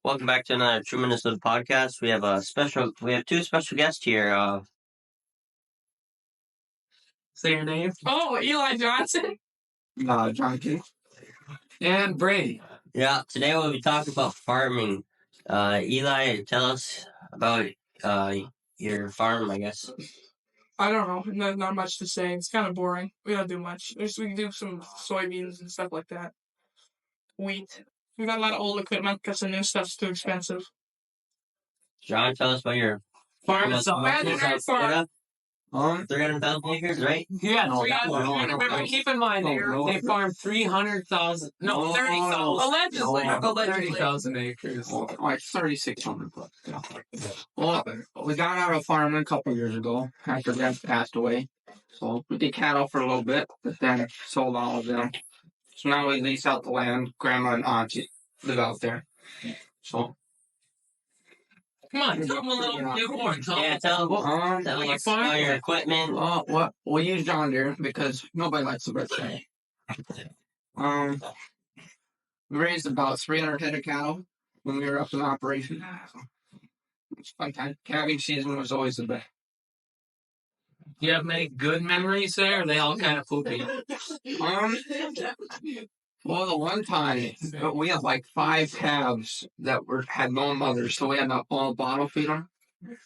Welcome back to another 2 Minutes of the podcast. We have two special guests here. Say your name. Oh, Eli Johnson. John K. And Brady. Yeah, today we'll be talking about farming. Eli, tell us about your farm, I guess. I don't know. Not much to say. It's kind of boring. We don't do much. We can do some soybeans and stuff like that. Wheat. We got a lot of old equipment because the new stuff's too expensive. John, tell us about your Farm. It's farm. 300,000 acres, right? Yeah, Remember, keep in mind, they farm 300,000. No, 30,000. Allegedly. 30,000 acres. Like 3,600 bucks. Well, we got out of farming a couple years ago after Dad passed away. So we did cattle for a little bit, but then sold all of them. So now we lease out the land. Grandma and auntie live out there. So. Come on, tell them a little bit more. Yeah, tell us about your equipment. What we use John Deere because nobody likes the birthday. We raised about 300 head of cattle when we were up in operation. It's fun time. Calving season was always the best. Do you have many good memories there? Or are they all kind of poopy? Well, the one time we had like 5 calves that had no mothers, so we had to all bottle feed them.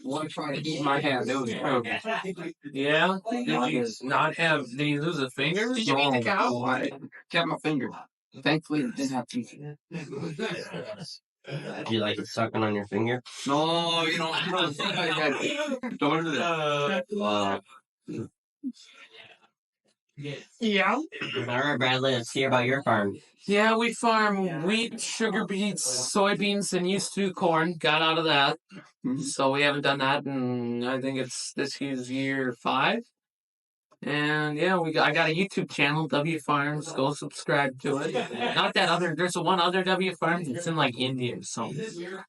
One tried to eat my hand. It was terrible. Yeah? Did you not have... Did you lose a finger? Did you eat the cow? I kept my finger. Thankfully, it didn't have teeth. Do you like it sucking on your finger? No, you don't. Don't do that. Yeah. All right, Bradley, let's hear about your farm. Yeah, we farm wheat, sugar beets, soybeans, and used to do corn. Got out of that. So we haven't done that in, I think it's this year's year 5. And yeah, I got a YouTube channel, W Farms. Go subscribe to it. Not that other, there's one other W Farms. It's in like India, so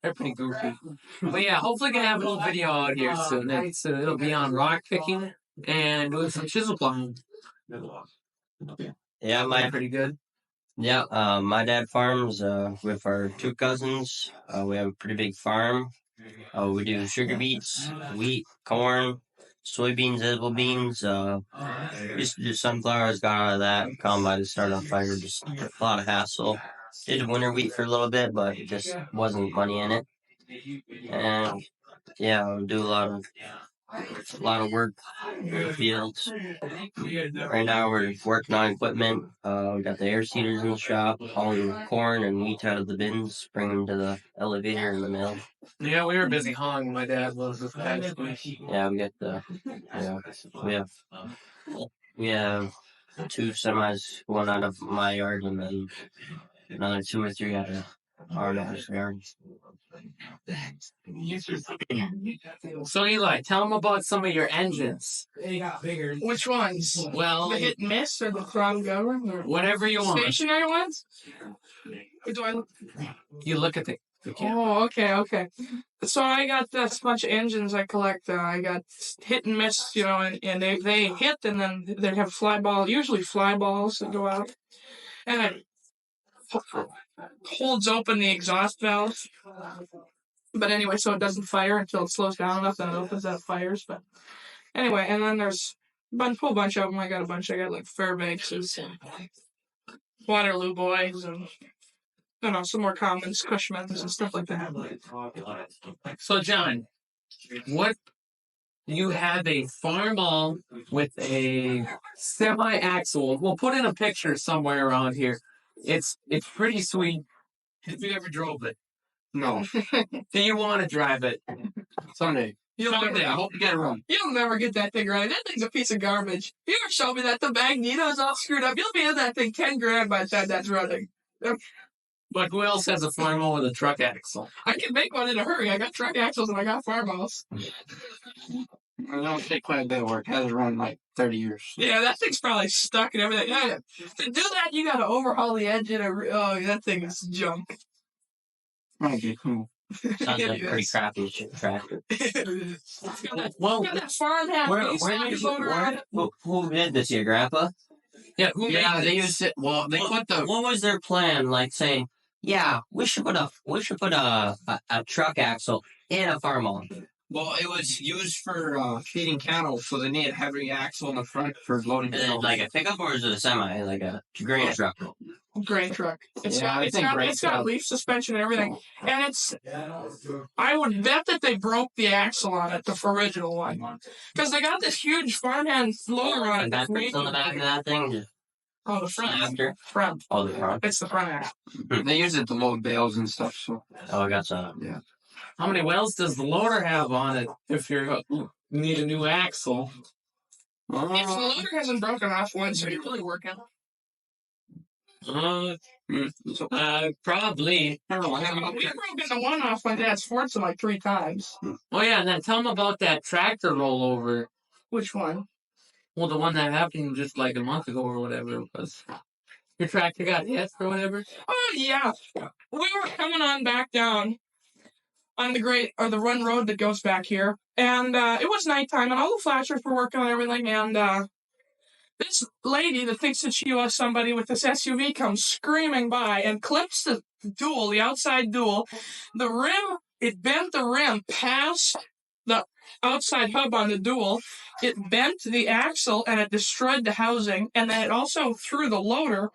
they're pretty goofy. But yeah, hopefully gonna have a little video out here soon. It'll be on rock picking and doing some chisel plowing. Yeah, pretty good. Yeah, my dad farms with our 2 cousins. We have a pretty big farm. We do sugar beets, wheat, corn, soybeans, edible beans. Used to do sunflowers, got out of that. Combine started on fire, just a lot of hassle. Did winter wheat for a little bit, but it just wasn't money in it. And yeah, we do a lot of work in the fields. Right now we're working on equipment. We got the air seeders in the shop, hauling corn and wheat out of the bins, bring them to the elevator in the mill. Yeah, we were busy hauling. My dad was this past week. Yeah, we have 2 semis going out of my yard and then another 2 or 3 out of our neighbor's yard. So Eli, tell them about some of your engines. Which ones? Well, The hit and miss or the throttle govern? Or whatever you want. stationary ones? Or do I look? You look at the Oh, okay. So I got this bunch of engines I collect. I got hit and miss, and they hit, and then they have usually fly balls that go out, and it holds open the exhaust valve But anyway, so it doesn't fire until it slows down enough, then it opens up fires. But anyway, and then there's a whole bunch of them. I got a bunch. I got like Fairbanks and Waterloo Boys and some more commons, Cushmans and stuff like that. So, John, what you have a farm with a semi-axle. We'll put in a picture somewhere around here. It's pretty sweet. Have you ever drove it? No. Do you want to drive it? Someday. Someday. I hope you get it wrong. You'll never get that thing right. That thing's a piece of garbage. You ever show me that the magneto's all screwed up? You'll be in that thing $10,000 by the time that's running. But who else has a farm with a truck axle? I can make one in a hurry. I got truck axles and I got farmhouse. It don't take quite a bit of work. It has run like 30 years. Yeah, that thing's probably stuck and everything. Yeah, to do that, you got to overhaul the engine. Oh, that thing is junk. Okay, cool. Sounds like a pretty crappy tractor. Well, got that farm hat. Who did this? Your grandpa? Yeah, they used it. Well, they put the. What was their plan? Like saying, yeah, we should put a truck axle in a farm home. Well, it was used for feeding cattle, so they need a heavy axle in the front for loading. Is it like a pickup or is it a semi, like a grain truck? Grain truck. It's grain got leaf suspension and everything, and I would bet that they broke the axle on it, the original one, because they got this huge farmhand loader on it. That fits on the back of that thing. Oh, the front. After? Front. Oh, the front. It's the front axle. They use it to load bales and stuff. So. Oh, I got some. Yeah. How many wells does the loader have on it if you need a new axle? If the loader hasn't broken off once, are you really working? Probably. We broke into one off my dad's Fortune like 3 times. Oh, yeah, and then tell them about that tractor rollover. Which one? Well, the one that happened just like a month ago or whatever it was. Your tractor got hit or whatever? Oh, yeah. We were coming on back down on the run road that goes back here. And it was nighttime, and all the flashers were working on everything, and this lady that thinks that she was somebody with this SUV comes screaming by and clips the outside dual. The rim, it bent the rim past the outside hub on the dual. It bent the axle, and it destroyed the housing, and then it also threw the loader,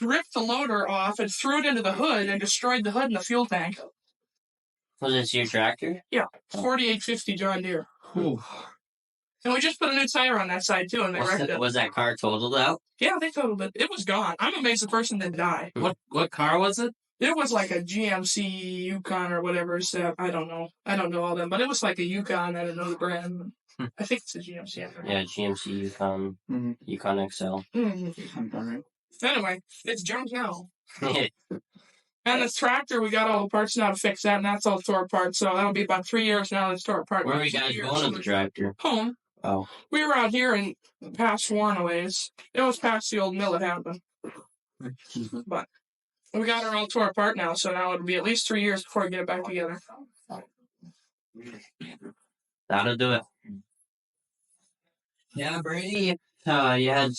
ripped the loader off, and threw it into the hood, and destroyed the hood and the fuel tank. Was this your tractor? Yeah, 4850 John Deere. Ooh. And we just put a new tire on that side, too, and they wrecked it. Was that car totaled out? Yeah, they totaled it. It was gone. I'm amazed the person didn't die. What car was it? It was like a GMC Yukon or whatever. So I don't know. I don't know all them, but it was like a Yukon. I don't know the brand. I think it's a GMC. Yeah, GMC Yukon. Yukon XL. Anyway, it's junk now. And this tractor, we got all the parts now to fix that, and that's all tore apart. So that'll be about 3 years now to tore apart. Where are you guys going in the tractor? Home. Oh. We were out here in past Warren ways. It was past the old mill it happened. But we got her all tore apart now, so now it'll be at least 3 years before we get it back together. That'll do it. Yeah, Brady, you had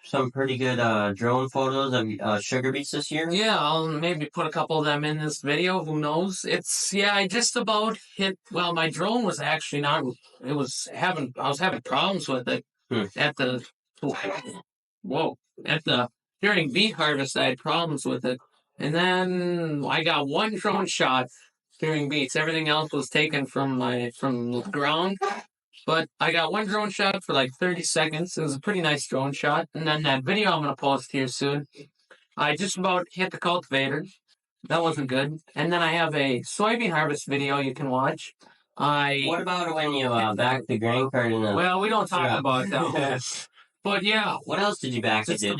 some pretty good drone photos of sugar beets this year. Yeah, I'll maybe put a couple of them in this video. Who knows? I just about hit. Well, my drone was actually not. I was having problems with it during beet harvest. I had problems with it, and then I got one drone shot during beets. Everything else was taken from the ground. But I got one drone shot for like 30 seconds. It was a pretty nice drone shot. And then that video I'm going to post here soon, I just about hit the cultivator. That wasn't good. And then I have a soybean harvest video you can watch. What about when you backed the grain cart in the... Well, we don't talk about that. But yeah. What else did you back into?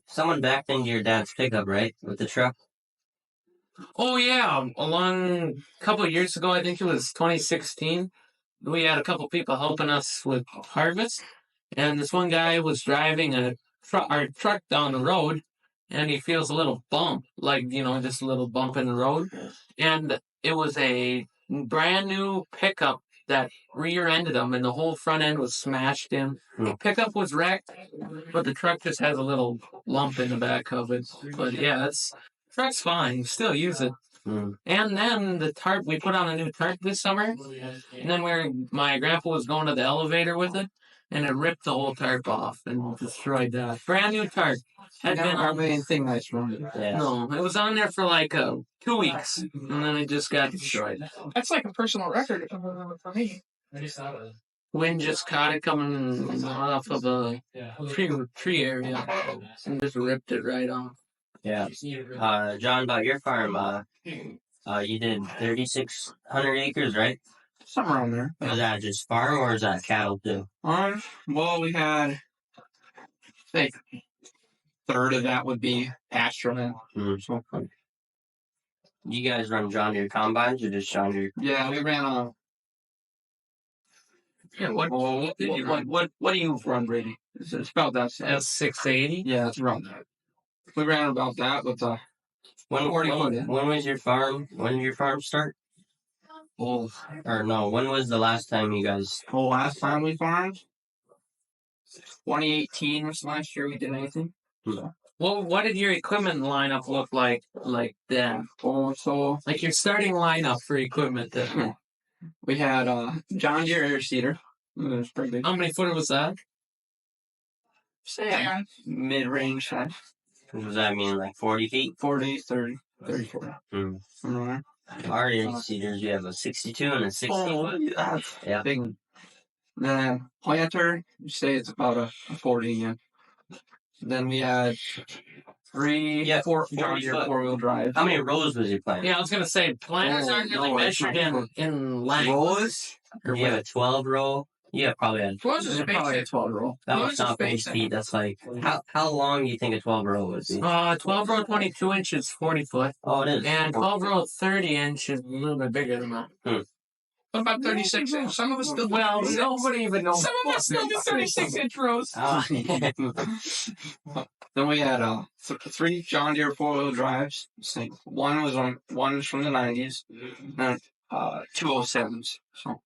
Someone backed into your dad's pickup, right? With the truck? Oh, yeah. A couple of years ago, I think it was 2016. We had a couple people helping us with harvest, and this one guy was driving our truck down the road, and he feels a little bump, just a little bump in the road, and it was a brand new pickup that rear-ended him, and the whole front end was smashed in. The pickup was wrecked, but the truck just has a little lump in the back of it. But yeah, truck's fine. Still use it. And then the tarp, we put on a new tarp this summer. And then my grandpa was going to the elevator with it, and it ripped the whole tarp off and destroyed that. Brand new tarp. Had been anything nice from it. Yeah. No, it was on there for like 2 weeks, and then it just got destroyed. That's like a personal record for me. Wind just caught it coming off of a tree area and just ripped it right off. Yeah. John, about your farm, you did 3,600 acres, right? Somewhere around there. Was that just farm or is that cattle too? Well, we had, say, third of that would be pasture land. So, You guys run John Deere combines or just John Deere? yeah, we ran a. Yeah, what What do you run, Brady? It's about that. S680? Yeah, it's around that. We ran about that with the. When was your farm? When did your farm start? Oh, Or no, when was the last time you guys? last time we farmed? 2018 was the last year we did anything. So. Well, what did your equipment lineup look like then? So like your starting lineup for equipment then? We had John Deere air seeder. It was pretty big. How many footer was that? Say mid-range size. What does that mean? Like 40 feet? 40, 30, 40. Somewhere. Our air seeders, we have a 62 and a 60. Oh, that's yeah. Big. Then planter, you say it's about a 40 again. Then we had 3, Yeah, John Deere 4-wheel drive. How many rows was your plant? Yeah, I was gonna say planters aren't really measured in length. Rows? You have a 12 row. Yeah, probably had. Rows is Probably a basic. 12 roll. That Rows was is not base basic. feet. That's like how long do you think a 12 row would be? 12 row 22 inches, 40 foot. Oh, it is. And 12 row 30 inches, a little bit bigger than that. What about 36 inch? Some of us still. Well, nobody even knows. Some of us still do 36-inch rows. Then we had 3 John Deere 4-wheel drives. One was from the 90s, and 2 07s. So.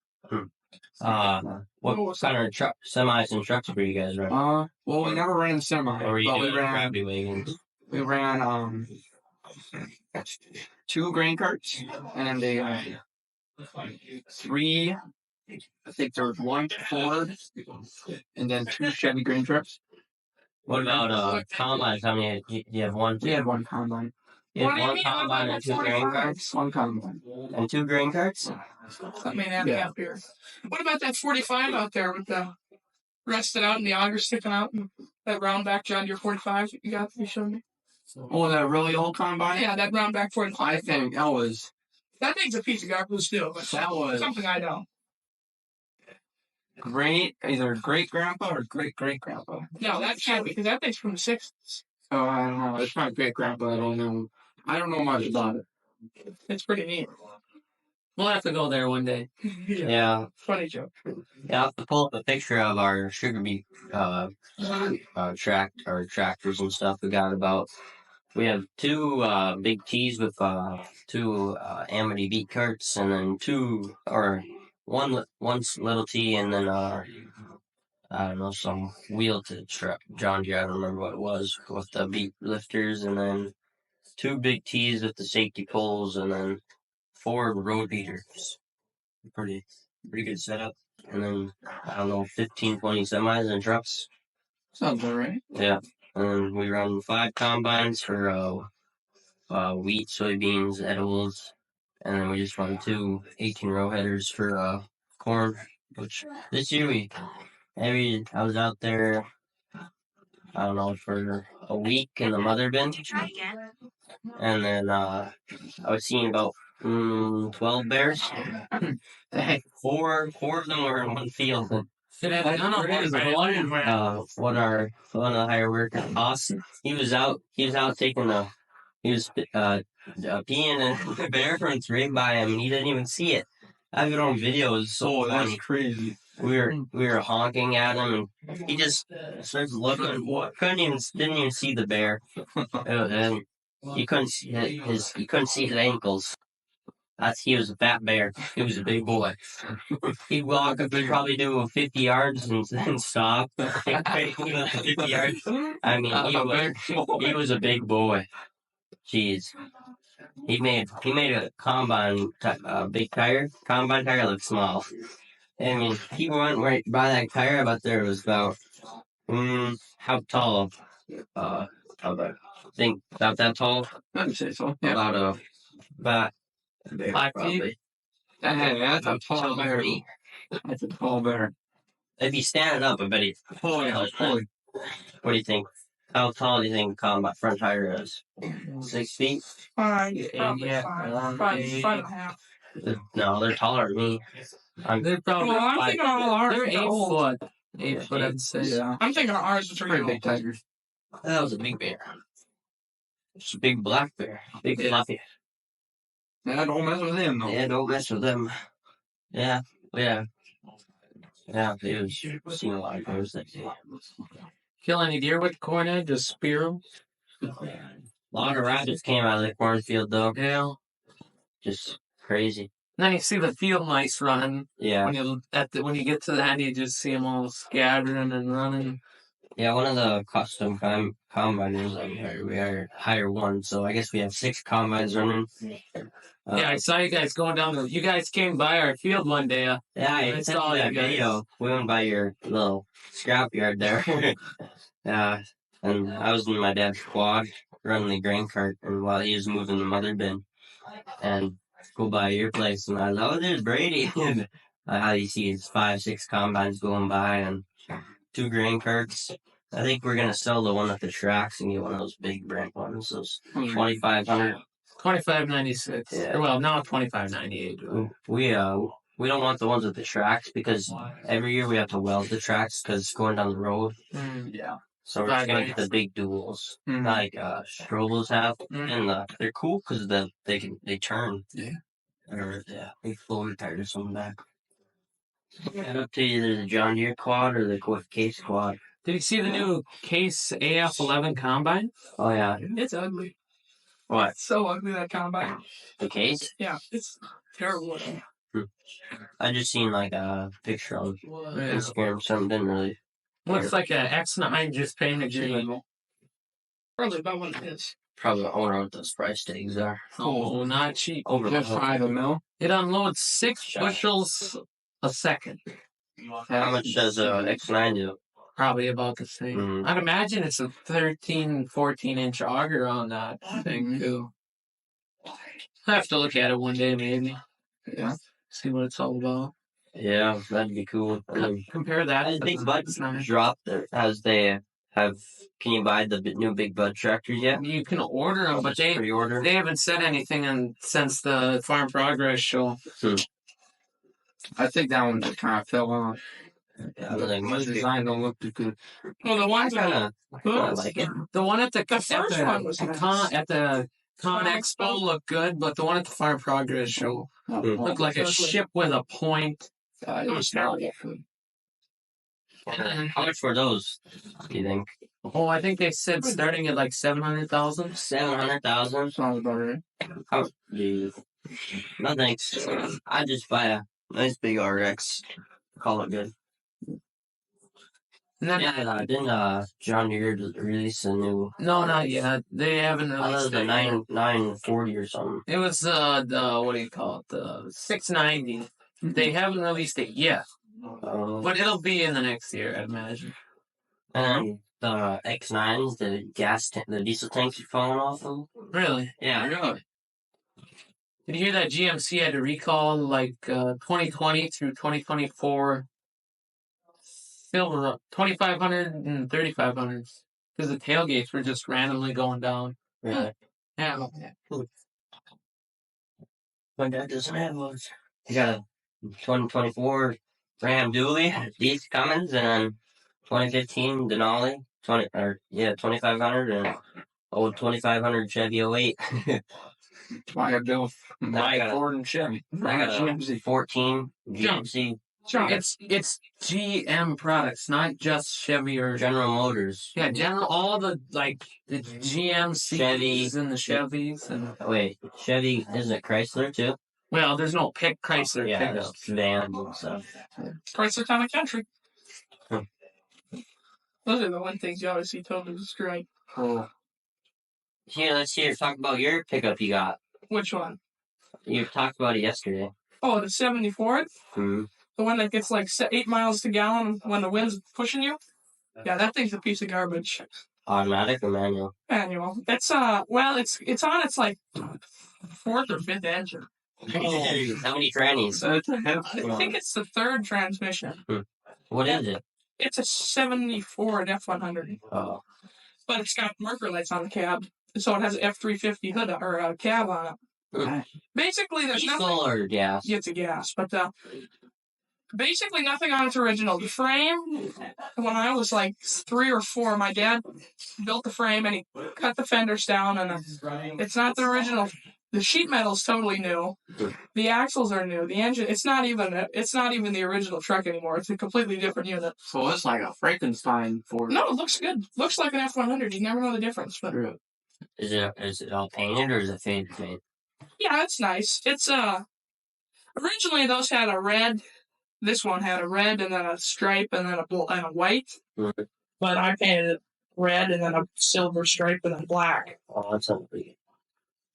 What kind of semis and trucks were you guys running? Well, we never ran semi, Or were you but doing gravity wagons? we ran 2 grain carts and a 3. I think there was 1 Ford and then 2 Chevy grain trucks. What about combines? How many? You have one? We had 1 combine. You have What do you 1 mean? combine and 2 grain carts? 1 combine. And 2 grain carts? Let me have up here. What about that 45 out there with the rested out and the auger sticking out and that round back John Deere 45 you showed me? Oh, that really old combine? Yeah, that round back 45. I think that was. That thing's a piece of garbage too. But That was something I know. either great grandpa or great grandpa. No, that can't be because that thing's from the 60s. Oh, I don't know. It's my great grandpa. I don't know. I don't know much about it. It's pretty neat. We'll have to go there one day. Yeah. Funny joke. Yeah, I'll have to pull up a picture of our sugar beet tractors and stuff we got about. We have 2 big T's with 2 Amity beet carts, and then one little T, and then I don't know, some wheel to John Deere. I don't remember what it was with the beet lifters, and then 2 big T's with the safety poles, and then 4 road beaters. Pretty good setup. And then I don't know, 15, 20 semis and trucks. Sounds all right. Yeah. And then we run 5 combines for wheat, soybeans, edibles, and then we just run 2 18-row headers for corn. Which this year I was out there, I don't know, for a week in the mother bin, and then I was seeing about 12 bears. Four of them were in one field. One of the higher workers, Austin, he was out taking peeing, and the bear runs right by him, and he didn't even see it. I have it on video. It's so funny. That's crazy. We were honking at him, and he just starts looking. Didn't even see the bear, and you couldn't see his ankles. He was a fat bear. He was a big boy. He'd walk up, he'd probably do 50 yards and then stop. 50 yards. I mean, he was a big boy. Jeez. He made a combine big tire. Combine tire looked small. I mean, he went right by that tire. I bet there was about how tall? About I think about that tall. I'd say so. Yeah. About 5 feet. That's a tall bear. That's a tall bear. If he's standing up, I bet he's. Oh yeah. What do you think? How tall do you think the front tire is? 6 feet? 5, probably Yeah. 5, 5.5. No, they're taller than me. They're probably Well, I'm thinking all ours. they're 8 old. foot. 8 foot, I'd say. Yeah. I'm thinking ours is Pretty big tigers. That was a big bear. It's a big black bear. Big fluffy. Yeah, don't mess with him though. Yeah, don't mess with them. Yeah. Yeah, they was seen a lot of bears that day. Kill any deer with the cornet, just spear them. A lot of rabbits came out of the cornfield though. Yeah. Just crazy. And then you see the field mice running. Yeah. When you get to the end, you just see them all scattering and running. Yeah, one of the custom combiners we hire one, so I guess we have 6 combines running. Yeah, I saw you guys going down. You guys came by our field one day. Yeah, I saw that video. We went by your little scrapyard there. Yeah, and I was in my dad's quad running the grain cart, and while he was moving the mother bin, and go by your place, and I was, oh, there's Brady. How you see his 5, 6 combines going by, and 2 grain carts. I think we're gonna sell the one at the tracks and get one of those big brand ones, those 2,500. 25.96. Yeah. Well, now 25.98. We don't want the ones at the tracks because every year we have to weld the tracks because it's going down the road. Yeah. So we're just gonna get the big duals, like Strobels have, and they're cool because they turn. Yeah. Or big floor tires on the back. And up to either the John Deere quad or the Case quad. Did you see the new Case AF11 combine? Oh yeah. It's ugly. What? It's so ugly, that combine. The Case? Yeah, it's terrible looking. I just seen like a picture on Instagram or something. Didn't really. Looks like an X9 just painted green. Probably about what it is. Probably I wonder what those price tags are. Oh, not cheap. Over Just 5 mil. It unloads 6 bushels a second. How much does X9 do? Probably about the same. I'd imagine it's a 13, 14-inch auger on that thing, too. I have to look at it one day, maybe. Yeah. See what it's all about. Yeah, that'd be cool. Compare that Has to Big the Bud X9. dropped there? As they have, can you buy the new Big Bud tractors yet? You can order them, but they haven't said anything since the Farm Progress show. I think that one just kind of fell off. Yeah, The design don't look too good. Well, the ones that like it. The one at the first one was nice. at the Con Expo looked good, but the one at the Farm Progress show looked like a ship with a point. it was terrible. How much were those, do you think? Oh, I think they said starting at like 700,000. 700,000? Sounds about right. How? Jeez. No thanks. I'd just buy a nice big RX. Call it good. And then, didn't John Deere release a new? no, not yet. They haven't released the it yet. 940 or something. It was the what do you call it? The 690. They haven't released it yet, but it'll be in the next year, I'd imagine. And the X9s, the diesel tanks are falling off them. Really? Yeah. Really? Did you hear that GMC had to recall like 2020 through 2024 silver 2500 and 3500s because the tailgates were just randomly going down. Really? Yeah. My dad doesn't have those. He got a 2024 Ram Dually, these Cummins, and 2015 Denali, 2500 and old 2500 Chevy 08. Buy a bill. I got Ford and Chevy. I got a GMC. 14 GMC It's GM products, not just Chevy or General Motors. yeah, all the the GMCs Chevy. and the Chevys and Wait, Chevy isn't it Chrysler too? well, there's no Chrysler Yeah, pickups. vans and stuff. Chrysler Town and Country. Hmm. Those are the one things you always see totally described. Cool. Here, let's talk about your pickup you got. Which one? You talked about it yesterday. Oh, the 74th? Mm-hmm. The one that gets like 8 miles to gallon when the wind's pushing you? Yeah, that thing's a piece of garbage. Automatic or manual? Manual. It's it's on its like 4th or 5th engine. How many trannies? I think it's the 3rd transmission. What is it? It's a 74 F100. Oh. But it's got marker lights on the cab. So it has an F350 hood or cab on it. Basically, there's Diesel nothing. or gas? It's a gas, but basically nothing on its original. The frame, when I was like 3 or 4, my dad built the frame and he cut the fenders down, and it's not the original. The sheet metal's totally new. The axles are new. The engine, it's not even the original truck anymore. It's a completely different unit. So it's like a Frankenstein Ford. No, it looks good. Looks like an F100. You never know the difference. But is it all painted or is it faded paint? Yeah, it's nice. It's originally those had a red. This one had a red and then a stripe and then a white. Mm-hmm. But I painted it red and then a silver stripe and then black. Oh, that's something pretty good.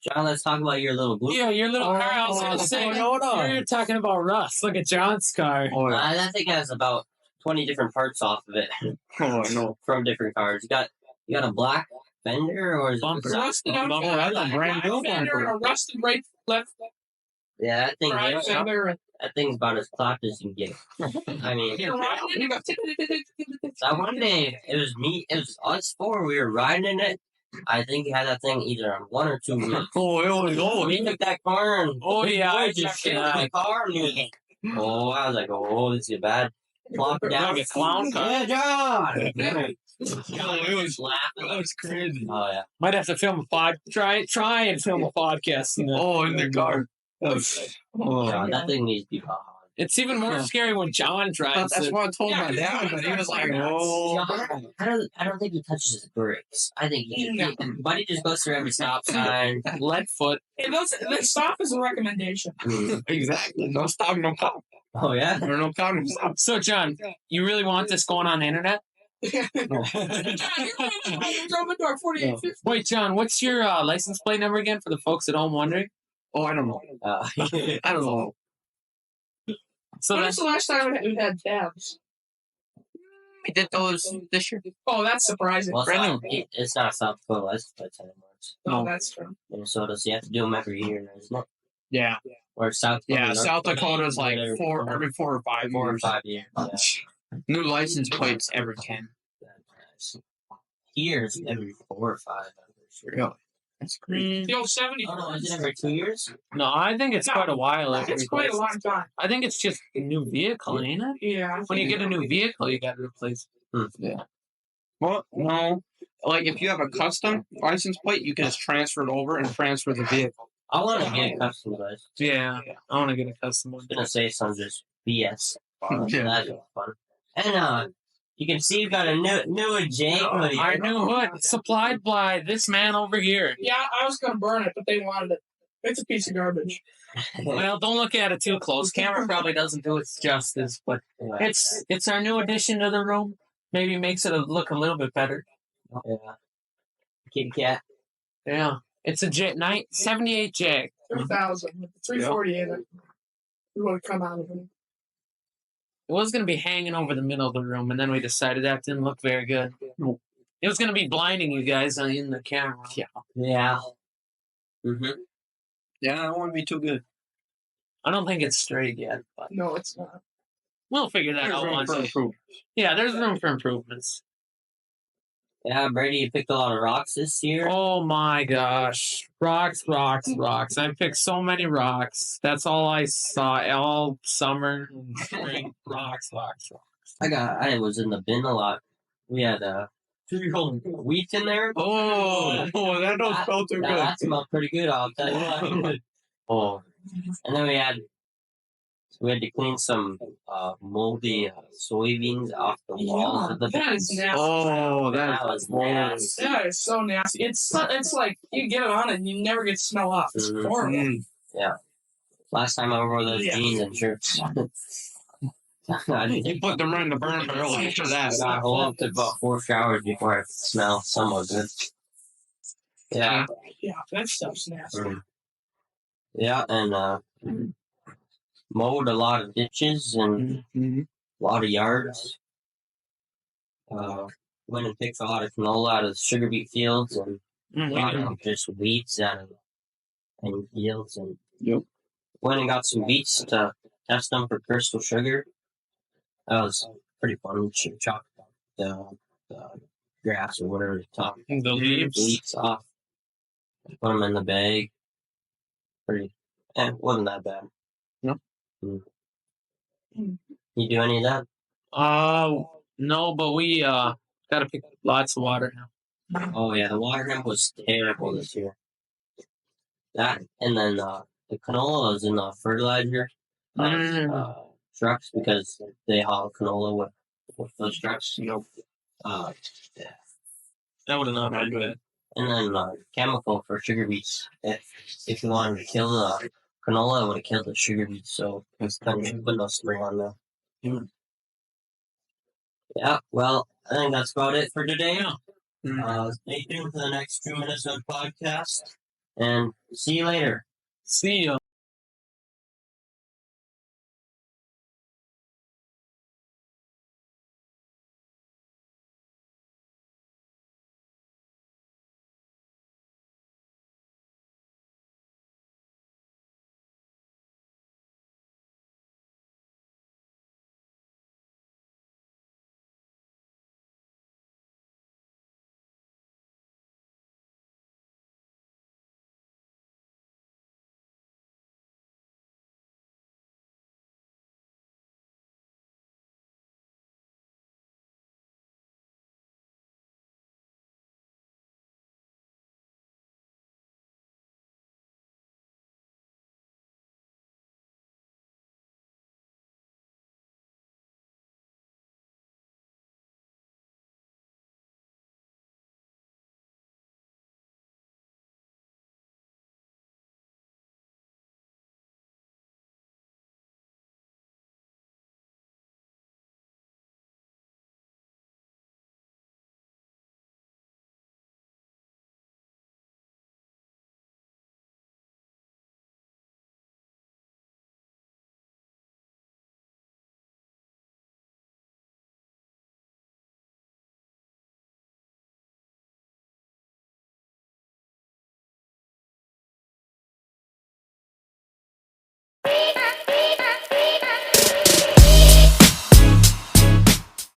John, let's talk about your little blue. Yeah, your little car. I was going to say, you're talking about Russ. Look at John's car. That thing has about 20 different parts off of it. Oh, no. From different cars. You got a black fender or is bumper? Rusted out bumper. That's a brand new fender and a rusted right left. Yeah, that thing. Right fender. That thing's about as clapped as you can get. I mean, that one day it was us 4. We were riding in it. I think you had that thing either on 1 or 2 wheels. We took that car and I just hit the car and I was like, this is bad. Plop down. Like a clown car. Yeah, John. It was laughing. That was crazy. Oh yeah. Might have to film a try and film a podcast. In the car. John, that thing needs to be behind. It's even more scary when John drives. That's what I told my dad, but he was like, John, I don't think he touches his brakes. I think Buddy just goes through every stop sign. Lead foot. The stop is a recommendation. Exactly. No stop, no pop. Oh yeah. Or no stop, no stop. So John, you really want this going on the internet? Wait, John, what's your license plate number again for the folks at home wondering? Oh, I don't know. I don't know. So when was the last time we had tabs? We did those this year. Oh, that's surprising. Well, it's not a South Dakota license plate anymore. No, that's true. Minnesota, so you have to do them every year, isn't it? Yeah. Or South Dakota. Yeah, South Dakota's like every 4 or 5 years. 4 or 5 years. Yeah. New license plates every 10. Years every 4 or 5. I'm sure. Really? That's crazy. The old 70. Oh, no, is it every 2 years? No, I think it's quite a while. It's quite a long time. I think it's just a new vehicle, ain't it? Yeah. When you get a new vehicle, you got to replace it. Yeah. Well, no. Like, if you have a custom license plate, you can just transfer it over and transfer the vehicle. I want to get a custom license. Yeah, I want to get a custom one. I'm going to say some just BS. Yeah. That's fun. And, you can see you've got a new Jake. Our new hood, supplied by this man over here. Yeah, I was going to burn it, but they wanted it. It's a piece of garbage. Well, don't look at it too close. Camera probably doesn't do it justice, but it's our new addition to the room. Maybe makes it look a little bit better. Yeah. Kitty cat. Yeah. It's a 78 Jag. 3,000. 340 in it. We want to come out of it. It was going to be hanging over the middle of the room, and then we decided that didn't look very good. It was going to be blinding you guys in the camera. Yeah. Mm-hmm. Yeah, that wouldn't be too good. I don't think it's straight yet, but No, it's not. we'll figure that out once. Yeah, there's room for improvements. Yeah, Brady, you picked a lot of rocks this year. Oh my gosh. Rocks. I picked so many rocks. That's all I saw all summer and spring. Rocks. I was in the bin a lot. We had 2-year-old wheat in there. Oh, that don't smell too good. That smelled pretty good, I'll tell you what. Oh. And then we had to clean some moldy soybeans off the walls of the That bin. is nasty. Oh, That was nasty. That is so nasty. It's like you get it on and you never get to smell off. It's Mhm. horrible. Yeah. Last time I wore those jeans and shirts. You put them right in the burn barrel after that. I hold up to about 4 showers before I smell somewhat good. Yeah. Yeah, that stuff's nasty. Mm. Yeah, and mowed a lot of ditches and Mm-hmm. a lot of yards. Went and picked a lot of canola out of the sugar beet fields and a lot of just weeds out of any fields. And Yep. went and got some beets to test them for crystal sugar. That was pretty fun. We should chop the grass or whatever the top The leaves. off. Put them in the bag. Wasn't that bad. Yep. You do any of that? No, but we gotta pick lots of water now. Oh yeah, the water temp was terrible this year. That and then the canola was in the fertilizer trucks because they haul canola with those trucks. Yep. Yeah. That would have not been good. And then chemical for sugar beets. If you wanted to kill the canola, it would have killed the sugar beets. So couldn't put no spray on them. Yeah. Well, I think that's about it for today. Stay tuned for the next 2 minutes of podcast, and see you later. See ya.